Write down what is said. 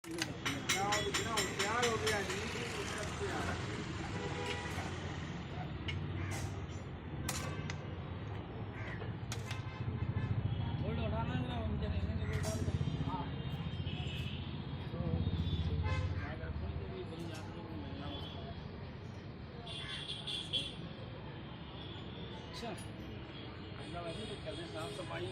तैयार हो गया जी। बोल्ट उठाना है ना, मुझे लेने के लिए बोल दो। हाँ तो अगर कोई तो भी बन जाती है वो मिलना उसको। अच्छा अगला वैसे तो कर दें साफ सफाई